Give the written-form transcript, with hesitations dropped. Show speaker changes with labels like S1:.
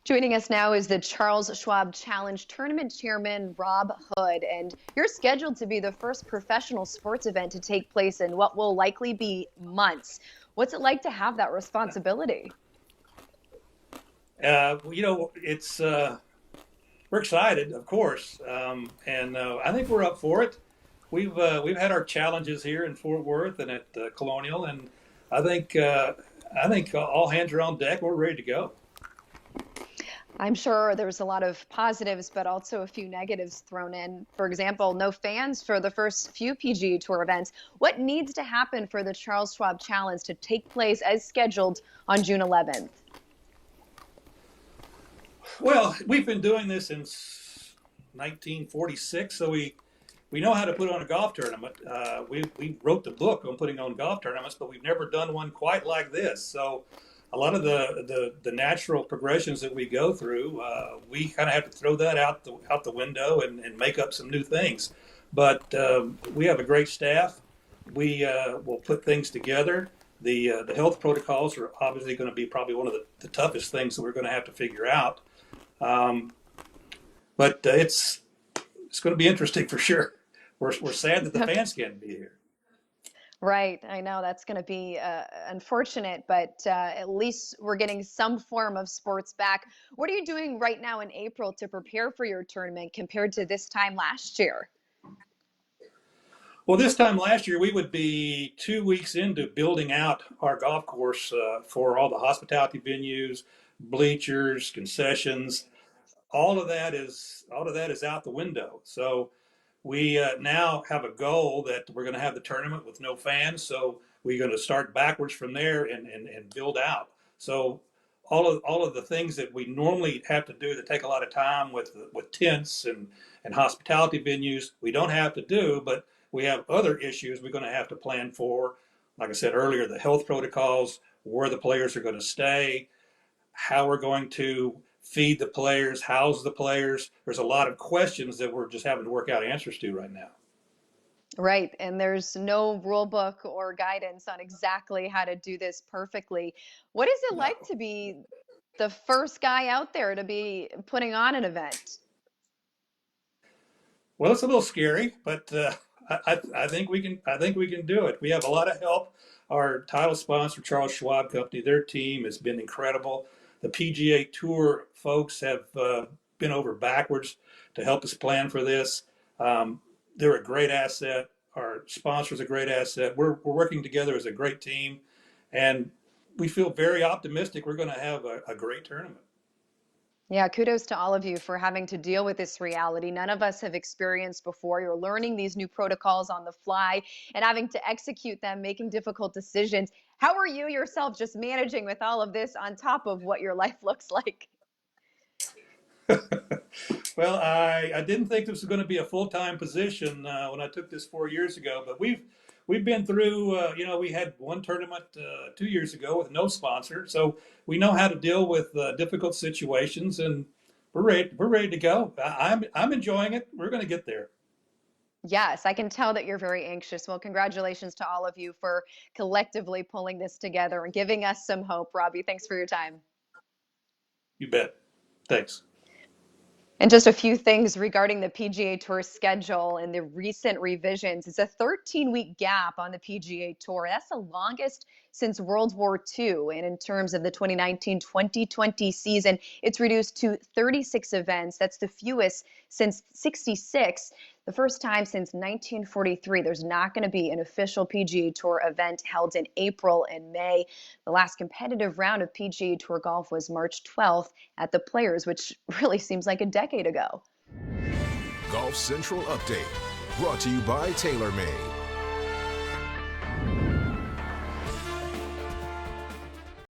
S1: Joining us now is the Charles Schwab Challenge Tournament Chairman, Rob Hood. And you're scheduled to be the first professional sports event to take place in what will likely be months. What's it like to have that responsibility?
S2: It's we're excited, of course, and I think we're up for it. We've had our challenges here in Fort Worth and at Colonial, and I think uh, I think all hands are on deck. We're ready to go.
S1: I'm sure there's a lot of positives, but also a few negatives thrown in. For example, no fans for the first few PGA Tour events. What needs to happen for the Charles Schwab Challenge to take place as scheduled on June 11th?
S2: Well, we've been doing this since 1946, so we know how to put on a golf tournament. We wrote the book on putting on golf tournaments, but we've never done one quite like this. So a lot of the natural progressions that we go through, we kind of have to throw that out the window and make up some new things. But we have a great staff. We will put things together. The health protocols are obviously going to be probably one of the toughest things that we're going to have to figure out. Um, but it's going to be interesting for sure. We're sad that the fans can't be here.
S1: Right. I know that's going to be unfortunate, but at least we're getting some form of sports back. What are you doing right now in April to prepare for your tournament compared to this time last year?
S2: Well, this time last year, we would be 2 weeks into building out our golf course for all the hospitality venues, bleachers, concessions. All of that is out the window. So we now have a goal that we're going to have the tournament with no fans. So we're going to start backwards from there and build out. So all of the things that we normally have to do that take a lot of time with tents and hospitality venues, we don't have to do, but we have other issues we're going to have to plan for. Like I said earlier, the health protocols, where the players are going to stay, how we're going to feed the players, house the players. There's a lot of questions that we're just having to work out answers to right now.
S1: Right. And there's no rule book or guidance on exactly how to do this perfectly. What is it like
S2: No.
S1: to be the first guy out there to be putting on an event?
S2: Well, it's a little scary, but I think we can. I think we can do it. We have a lot of help. Our title sponsor, Charles Schwab Company, their team has been incredible. The PGA Tour folks have been over backwards to help us plan for this. Um, they're a great asset. Our sponsor is a great asset. We're working together as a great team, and we feel very optimistic. We're going to have a great tournament.
S1: Yeah, kudos to all of you for having to deal with this reality. None of us have experienced before. You're learning these new protocols on the fly and having to execute them, making difficult decisions. How are you yourself just managing with all of this on top of what your life looks like?
S2: Well, I didn't think this was going to be a full time position when I took this 4 years ago, but we've been through. We had one tournament 2 years ago with no sponsor, so we know how to deal with difficult situations, and we're ready. We're ready to go. I'm enjoying it. We're going to get there.
S1: Yes, I can tell that you're very anxious. Well, congratulations to all of you for collectively pulling this together and giving us some hope. Robbie, thanks for your time.
S2: You bet. Thanks.
S1: And just a few things regarding the PGA Tour schedule and the recent revisions. It's a 13-week gap on the PGA Tour. That's the longest since World War II. And in terms of the 2019-2020 season, it's reduced to 36 events. That's the fewest since 66. The first time since 1943, there's not going to be an official PGA Tour event held in April and May. The last competitive round of PGA Tour golf was March 12th at the Players, which really seems like a decade ago.
S3: Golf Central Update, brought to you by TaylorMade.